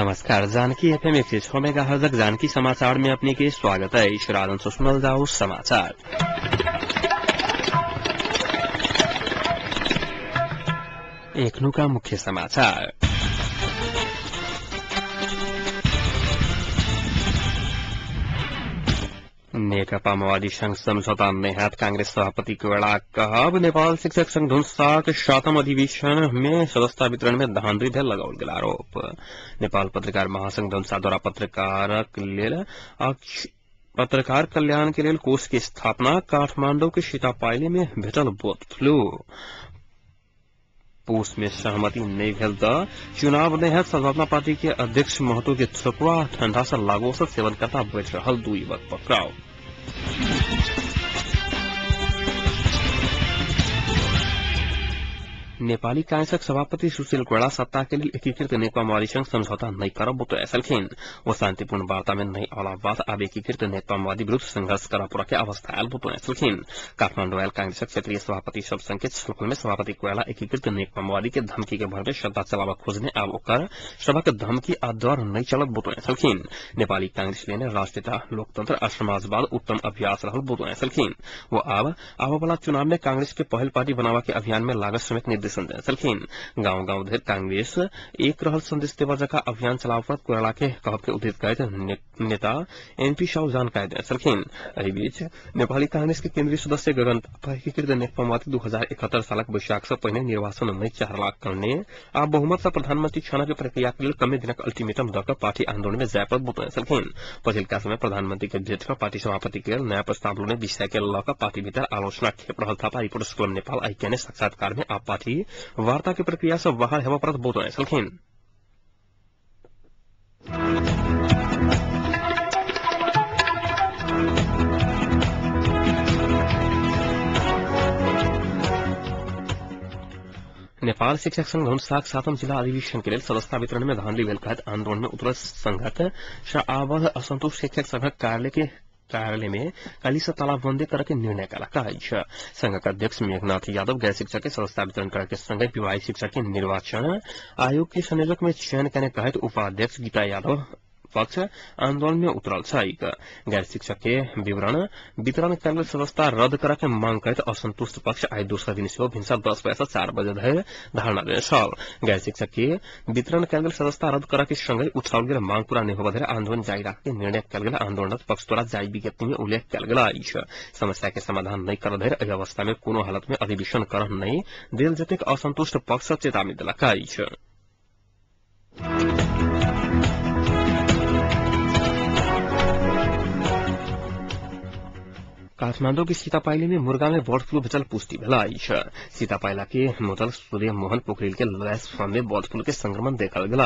नमस्कार। Janaki FM 106 megahertz Janaki समाचार में अपने के स्वागत है। ईश्वरानंद सुषमल जाओ समाचार। एकनु का मुख्य समाचार। नेकपा माओवादी संघ सम्झौता नेहात कांग्रेस सभापति कोइराला कहब नेपाल शिक्षक संघ धुनसाक 7म अधिवेशन में सदस्यता वितरण में धांधली भेल लगाओल गेल आरोप। नेपाल पत्रकार महासंघ धुनसाद्वारा पत्रकार कल्याण के लेल कोष की स्थापना। काठमांडू के सीतापाइली में भेटल बर्ड फ्लू। पूस में सहमति नहीं भेल त चुनाव नेहात सद्भावना पार्टी के अध्यक्ष महतो के छपुआ ठंडा से लागू औषध सेवन करता बैठ रहल 2 युवक पकड़ाव। नेपाली कांग्रेसक सभापति सुशील कोइराला सत्ता के लिए एकीकृत नेकपा माओवादी संघ समझौता नहीं करब बतैलखिन। वो शांतिपूर्ण वार्ता में नहीं आला बाद अब एकीकृत नेकपा माओवादी विरुद्ध संघर्ष करा पूरा के अवस्था आयल बतैलखिन। काठमांडू आयल कांग्रेसक क्षेत्रीय सभापति सब संघ के छलफल में सभापति कोइराला एकीकृत नेकपा माओवादी के धमकी के भर में सत्ता चलावा खोजने अब ओकर सभा धमकी आ डर नहीं चलत बतैलखिन। नेपाली कांग्रेस ने राष्ट्रीयता लोकतंत्र और समाजवाद उत्तम अभ्यास रहल बतैलखिन। वो अब आवे वाला चुनाव में कांग्रेस के पहल पार्टी बनावा के अभियान में लागत समेत निर्देशन देलखिन। गांव गांव धेर कांग्रेस एक रहल संदेश देवा जका अभियान चलाव पर कोइराला के कहब के उद्धृत करत नेता एनपी साहु जानकारी देलखिन। एहि बीच नेपाली कांग्रेस के केंद्रीय सदस्य गगन थापा एकीकृत नेकपा माओवादी 2071 सालक वैशाख से पहले निर्वाचन नहीं चाहला करने आ बहुमत से प्रधानमंत्री छाना के प्रक्रिया के लिए कमे दिनक अल्टीमेटम दक पार्टी आंदोलन में जायपत बतैलखिन। पछिल्का समय प्रधानमंत्री के भेट कर पार्टी सभापति के नया प्रस्ताव लोने विषय के लक पार्टी भीतर आलोचना खेप रहल थापा रिपोर्टर्स क्लब नेपाल आईके ने साक्षात्कार में आप पार्टी वार्ता की प्रक्रिया से बाहर हेवा परत बतैलखिन। नेपाल शिक्षक संघ धुनसाक 7म जिला अधिवेशन के लिए सदस्यता वितरण में धांधली भेल कहत आंदोलन में उतरल संघत आबद्ध असंतुष्ट शिक्षक संघक कार्यालय में कल से तालाबंदी करके निर्णय कला संघ का अध्यक्ष मेघनाथ यादव गैर शिक्षक के सदस्यता वितरण करके संघ विवाहित शिक्षक के निर्वाचन आयोग के संयोजक में चयन करने कहत उपाध्यक्ष गीता यादव पक्ष आंदोलन में उतरल छाइक। गैर शिक्षक के वितरण कल सदस्यता रद्द करा के मांग करते असंतुष्ट पक्ष आज दूसरा दिन से भिनसर 10 बजे से 4 बजे धरि धारणा देने छल। गैर शिक्षक के वितरण कल सदस्यता रद्द करा के संगे उठाओल गेल मांग पूरा नहीं होबा धरि आंदोलन जारी रख के निर्णय कल गेल। आंदोलनरत पक्ष द्वारा जारी विज्ञप्ति में उल्लेख कल गेल समस्या के समाधान नहीं कर धरि एहि अवस्था में कोनो हालत में अधिवेशन कर नहीं देल जतेक असंतुष्ट पक्ष चेतावनी देलक। काठमांडू की सीतापाइली में मुर्गा में बर्ड फ्लू भेटल पुष्टि भेल। सीतापाइला के मुदल सूर्य मोहन पोखरिल के लैस फार्म में बर्ड फ्लू के संक्रमण देखल गेल।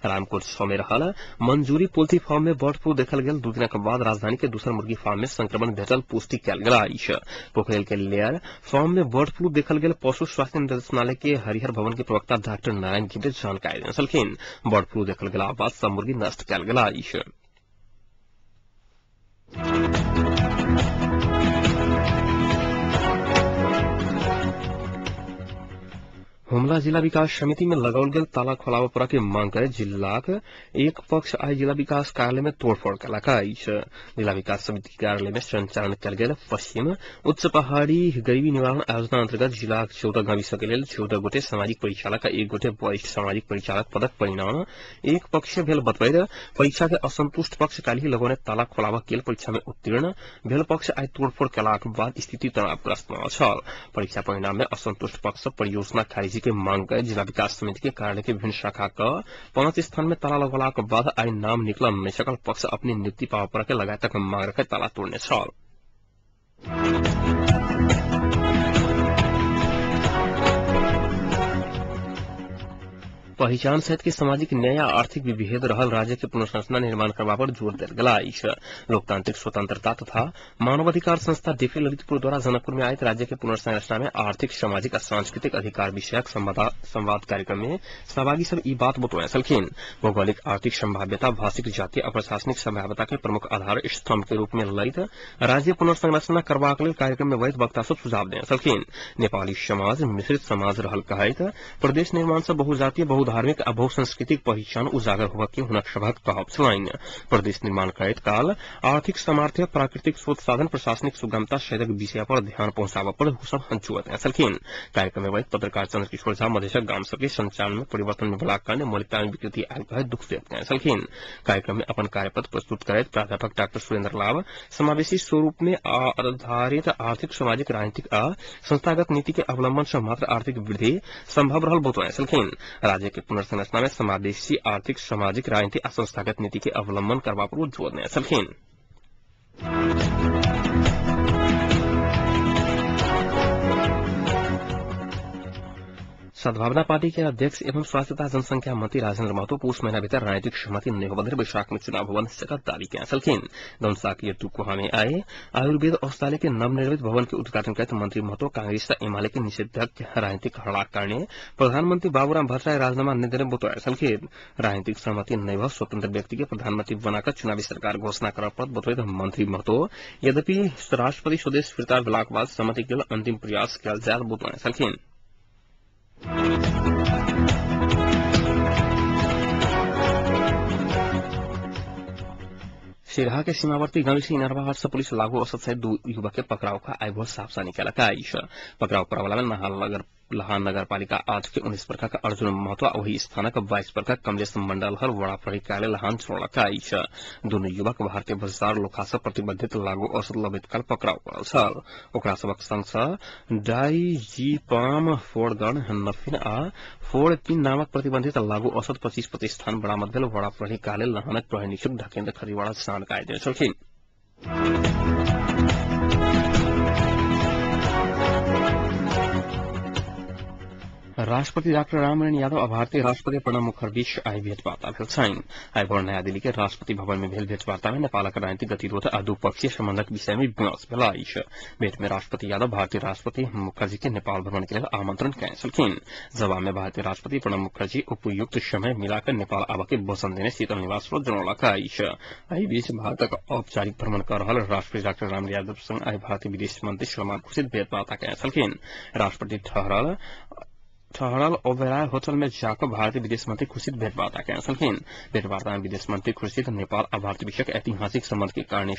रामकोट 6 में रहल मंजूरी पोल्ट्री फार्म में बर्ड फ्लू देखल गेल। 2 दिनक बाद राजधानी के दूसर मुर्गी फार्म में संक्रमण भेटल पुष्टि कयल गेल। पोखरिल के लेयर फार्म में बर्ड फ्लू देखल गेल। पशु स्वास्थ्य निदेशालय के हरिहर भवन के प्रवक्ता डॉक्टर नारायण गिरे जानकारी देलखिन। बर्ड फ्लू देखल गेला बाद सब मुर्गी नष्ट कयल गेल। हुमला जिला विकास समिति में लगाओल गेल ताला खोलाव पूरा के मांग करे जिलाक एक पक्ष आज जिला विकास कार्यालय में तोड़फोड़ कलक। जिला विकास समिति कार्यालय में संचालन कल गेल पश्चिम उच्च पहाड़ी गरीबी निवारण योजना अंतर्गत जिला 14 गाविस के लेल 14 गोटे सामाजिक परिचालक 1 गोटे वरिष्ठ सामाजिक परिचालक पदक परिणाम एक पक्षीय भेल बतबैत परीक्षा के असंतुष्ट पक्ष काल्हि लगौने ताला खोलाव के परीक्षा में उत्तीर्ण भेल पक्ष आज तोड़फोड़ कलाक बाद स्थिति तनावग्रस्त छल। परीक्षा परिणाम में असंतुष्ट पक्ष परियोजना खारिज के मांग कर जिला विकास समिति के कार्यालय के विभिन्न शाखा का 5 स्थान में ताला लगवाला के बाद आई नाम निकला नहीं सकल पक्ष अपनी नियुक्ति पाव पर के लगाए तक मांग रखे ताला तोड़ने छल। पहचान सहित के सामाजिक न्याय आ आर्थिक विभेद रहल राज्य के पुनर्संरचना निर्माण करबा पर जोर देल गेल। लोकतांत्रिक स्वतंत्रता तथा मानवाधिकार संस्था डेफे ललितपुर द्वारा जनकपुर में आयोजित राज्य के पुनर्संरचना में आर्थिक सामाजिक और सांस्कृतिक अधिकार विषयक संवाद कार्यक्रम में सहभागी सब ई बात बतौलखिन। भौगोलिक आर्थिक संभाव्यता भाषिक जातीय और प्रशासनिक संभाव्यता के प्रमुख आधार स्तंभ के रूप में ललित राज्य पुनर्संरचना करबाक लेल कार्यक्रम में वैध वक्ता सब सुझाव देलखिन। नेपाली समाज मिश्रित समाज रहल कहैत प्रदेश निर्माण से बहुजातीय धार्मिक आ बहुसांस्कृतिक पहिचान उजागर होबा के हुनक सभक कहब छलनि। प्रदेश निर्माण करैत काल आर्थिक सामर्थ्य, प्राकृतिक स्रोत साधन, प्रशासनिक सुगमता सहितक विषय पर ध्यान पहुंचाबा पर सब जोर देने छलखिन। कार्यक्रम में पत्रकार चंद्रकिशोर झा मधेशक गाम सबके संचालन में परिवर्तन में भेलाक कारणे मौलिकता में विकृति आयल कहे दुख व्यक्त कयने छलखिन। कार्यक्रम में अपन कार्यपत्र प्रस्तुत करैत प्राध्यापक डॉक्टर सुरेंद्र लाभ समावेशी स्वरूप में आधारित आर्थिक, सामाजिक, राजनीतिक आ संस्थागत नीति के अवलंबन से मात्र आर्थिक वृद्धि संभव रहल बतौने छलखिन। राज्य के पुनर्संरचना में समावेशी आर्थिक, सामाजिक, राजनीतिक आ संस्थागत नीति के अवलंबन करबा पर जोर देने छलखिन। सद्भावना पार्टी के अध्यक्ष एवं स्वास्थ्य तथा जनसंख्या मंत्री राजेंद्र महतो पुष महीना भीतर राजनीतिक सहमति नहीं होबा वैशाख में चुनाव भवन का दावी किया छलखिन। दौसा के टुकुहा में आए आयुर्वेद औषधालय के नवनिर्मित भवन के उद्घाटन करते मंत्री महतो कांग्रेस तथा एमाले के निषेधाज्ञ राजनीतिक हड़ाक कारणे प्रधानमंत्री बाबूराम भट्टराय राजीनामा नहीं देने बतौने छलखिन। राजनीतिक सहमति नहीं भ स्वतंत्र व्यक्ति के प्रधानमंत्री बनाकर चुनावी सरकार घोषणा कर पद बतौते मंत्री महतो यद्यपि राष्ट्रपति स्वदेश फिरता भेलाक बाद सहमति के लिए अंतिम प्रयास कयल जाय बतौने छलखिन। सिरहा के सीमावर्ती गांव से इनारवा से पुलिस लागू औसत सहित 2 युवक के पकड़ाव का आईभोर साफ सा निकला पकड़ाव करवाला में लहान नगर पालिका 8 के 19 वर्ष का अर्जुन महतो वही स्थानक 22 वर्ष कमलेश मंडल हर वड़ा प्रहरी कार्यालय लहान छोड़ा दोनों युवक भारतीय बाजार लोखा से प्रतिबंधित लागू औषध लबित काल पकड़ाव करल ओकरा सबक संग डाइजीपाम, फोड़गन, नफिन आ फोड़पिन नामक प्रतिबंधित लागू औषध 25 प्रतिष्ठान बरामद भेल वड़ा प्रहरी कार्यालय लहानक प्रहरी निरीक्षक ढकेन्द्र खरीवाड़ा जानकारी देने छलखिन। राष्ट्रपति डॉक्टर रामनारायण यादव और भारतीय राष्ट्रपति प्रणब मुखर्जी आई भेंटवार्ता भेल छनि। आई भोर नया दिल्ली के राष्ट्रपति भवन में भेल भेंटवार्ता में नेपालक राजनीतिक गतिरोध आ द्विपक्षीय संबंधक विषय में विमर्श भेल अछि। भेंट में राष्ट्रपति यादव भारतीय राष्ट्रपति मुखर्जी के नेपाल भ्रमण के लिए आमंत्रण कयने छलखिन। जवाब में भारतीय राष्ट्रपति प्रणब मुखर्जी उपयुक्त समय मिलाकर नेपाल आबा के वचन देने शीतल निवास पर जनौलक अछि। एहि बीच भारतक औपचारिक भ्रमण कर रहल राष्ट्रपति डॉक्टर रामनारायण यादव संग आई भारतीय विदेश मंत्री सलमान खुर्शीद भेंटवार्ता कयने छलखिन। राष्ट्रपति ठहरल ओबेराय होटल में जाकर भारतीय विदेश मंत्री खुर्शीद भेंटवार्ता कयने छलखिन। भेंटवार्ता में विदेश मंत्री खुर्शीद नेपाल आ भारत विषयक ऐतिहासिक संबंध के कारण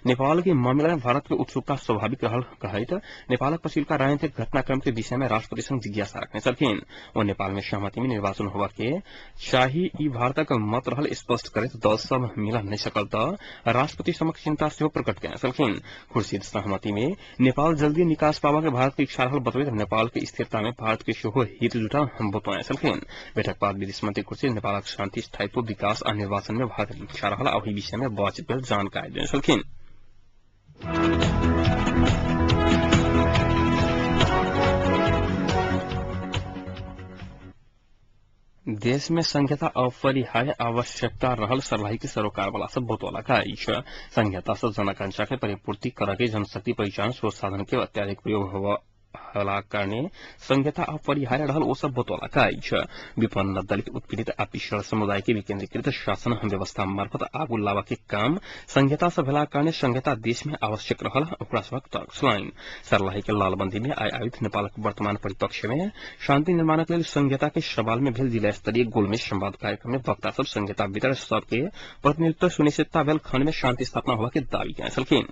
नेपाल के मामला में भारत के उत्सुकता स्वाभाविक रहल कहैत नेपालक पछिलका राजनीतिक घटनाक्रम के विषय में राष्ट्रपति संग जिज्ञासा रखने छलखिन। ओ नेपाल में सहमति में निर्वाचन होबा के चाही ई भारतक मत रहल स्पष्ट करैत दल सब मिल नहीं सकल त राष्ट्रपति समक्ष चिंता सेहो प्रकट कयने छलखिन। खुर्शीद सहमति में नेपाल जल्दी निकास पावा के भारत की इच्छा रहल बतबैत नेपाल के स्थिरता में भारत के सेहो हित जुटा बतौने छलखिन। बैठक बाद विदेश मंत्री खुर्शीद नेपालक शांति, स्थायित्व, विकास आ निर्वाचन में भारत की इच्छा रहल ओहि विषय में बातचीत पर जानकारी देने छलखिन। देश में संघीयता अपरिहार्य आवश्यकता रहल सर्वाही के सरोकार वाला सब बतौला संघीयता से जनसंख्या के परिपूर्ति करके जनशक्ति परिचालन स्रोत साधन के अत्याधिक प्रयोग हुआ कारणे संघीयता अपरिहार्य रहल ओ सब बतौला विपन्न, दलित, उत्पीड़ित आ पिछड़ समुदाय के विकेंद्रीकृत शासन व्यवस्था मार्फत आगू लावा के काम संघीयता से भेला कारणे संघीयता देश में आवश्यक रहल ओकरा सबक तर्क छलनि। सर्लाही के लालबंदी में आई आयोजित नेपालक वर्तमान परिप्रेक्ष्य में शांति निर्माणक लेल संघीयता के सवाल में भेल जिला स्तरीय गोलमेज संवाद कार्यक्रम में वक्ता सब संघीयता भीतर सबके प्रतिनिधित्व सुनिश्चितता भेल खंड में शांति स्थापना होबा के दावी कयने छलखिन।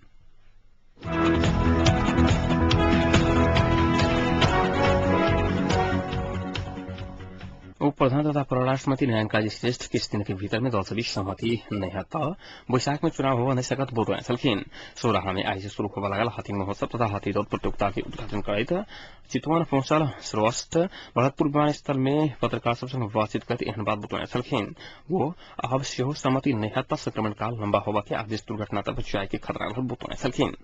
उप प्रधान तथा परराष्ट्र मंत्री नारायण काजी श्रेष्ठ किस दिन के भीतर में दल से भी सहमति नहीं है तो वैशाख में चुनाव हो नहीं सकत बतौने छलखिन। सोराहा में आज से शुरू होगा लगल हाथी महोत्सव तथा हाथी दौड़ प्रतियोगिता के उद्घाटन करैत चितवन पहुंचल श्रेष्ठ भरतपुर विमानस्थल में पत्रकार सब बातचीत करते एहन बात बतौने छलखिन। वो अब सेहो सहमति नहीं है तो संक्रमण काल लंबा होबा के आदेश दुर्घटना तक जाय के खतरा रहल बतौने छलखिन।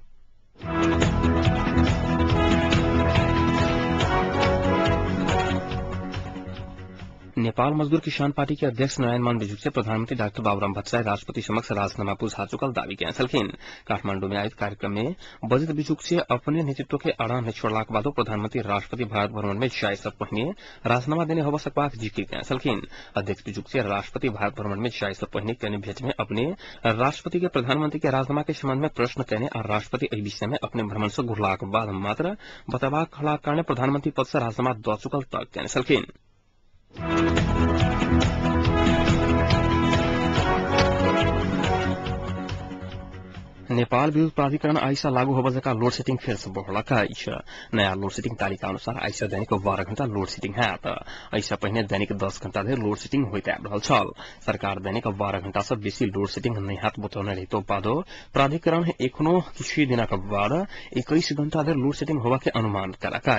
नेपाल मजदूर किसान पार्टी के अध्यक्ष नारायण मान बिजुक से प्रधानमंत्री डॉक्टर बाबूराम भट्टराय राष्ट्रपति समक्ष राजीनामा पूछा चुकल दावी किया छलखिन। काठमांडू में आयोजित कार्यक्रम में बजट बिजुक से अपने नेतृत्व के अड़ा में छोड़ला के बाद प्रधानमंत्री राष्ट्रपति भारत भ्रमण में जाय से पहले राजीनामा देने होबा सकबाक जिक्र किया छलखिन। अध्यक्ष बिजुक से राष्ट्रपति भारत भ्रमण में जाय से पहले कने भेंट में अपने राष्ट्रपति के प्रधानमंत्री के राजीनामा के संबंध में प्रश्न कहने और राष्ट्रपति एहि विषय में अपने भ्रमण से घुरला के बाद मात्र बतवा कारण प्रधानमंत्री पद से राजीनामा द चुकल तक कहने छलखिन। नेपाल विद्युत प्राधिकरण आइसा लागू हो बजेका लोड सेटिंग फिर से बढ़लका नया लोड सेटिंग तालिका अनुसार आइसा दैनिक 12 घंटा लोड सेटिंग है ऐसा पहिने दैनिक 10 घंटा धरि लोड सेटिंग होते आबि रहल छल। सरकार दैनिक 12 घंटा से बेसी लोड सेटिंग नहीं हाथ बतौने रहितो बादो प्राधिकरण एखनो किछु दिनक बाद 21 घंटा धरि लोड सेटिंग होबा के अनुमान करका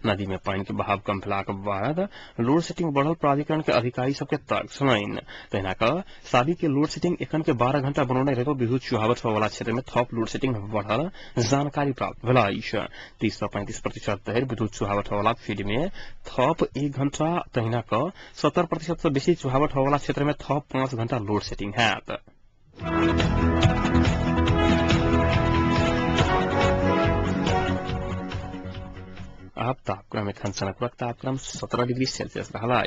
नदी में पानी के बहाव कम भेलाक बाद लोड सेटिंग बढ़ल प्राधिकरण के अधिकारी सबके तर्क छलैन। तहिना क शादी के लोड सेटिंग एखन के 12 घंटा बनौने रहितो विद्युत चुहावट वाला क्षेत्र में थप लोड सेटिंग बढ़ल जानकारी प्राप्त भेला 30 से 35% धरि विद्युत चुहावट वाला फीड में थप 1 घंटा तहिना क 70% से बेसी चुहावट वाला क्षेत्र में थप 5 घंटा लोड सेटिंग हैत। अब तापक्रम एखन सनकपुरक तापक्रम 17 डिग्री सेल्सियस रहला।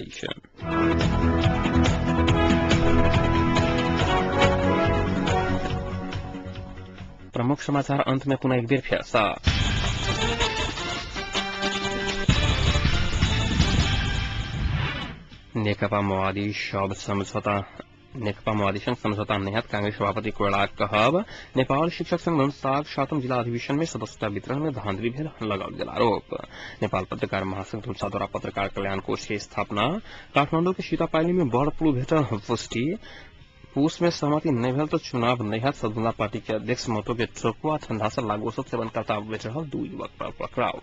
प्रमुख समाचार अंत में पुनः एक बेर फिर से नेकपा माओवादी संघ समझौता निहत कांग्रेस सभापति कोइराला कहब नेपाल शिक्षक संघ अनुसार 7वीं जिला अधिवेशन में सदस्यता वितरण में धांधली भेल लगाओल गेल आरोप। नेपाल पत्रकार महासंघ धुल्सा द्वारा पत्रकार कल्याण कोष के स्थापना काठमांडू के सीतापाली में बर्ड फ्लू भेटल पुष्टि पूस में सहमति नहीं भेल तो चुनाव नहीं हैत। सदगुना पार्टी के अध्यक्ष महतो के ठोकुआ ठंडा से लागू औषध सेवन करता बेच रहा 2 युवक पर पकड़ाव।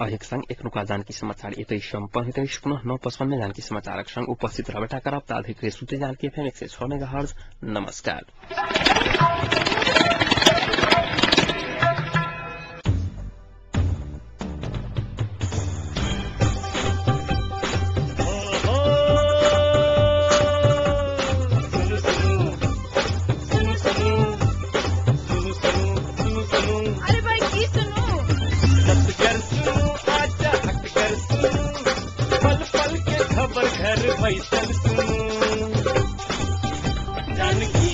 एक संग एक नुका जानकी समाचार एतै संपन्न हेतै पुनः 9:55 में जानकी समाचारक संग उपस्थित रहबेटा करब ताधिक सुते जानकी एफएम 106 मेगाहर्ट्ज। नमस्कार। जानकी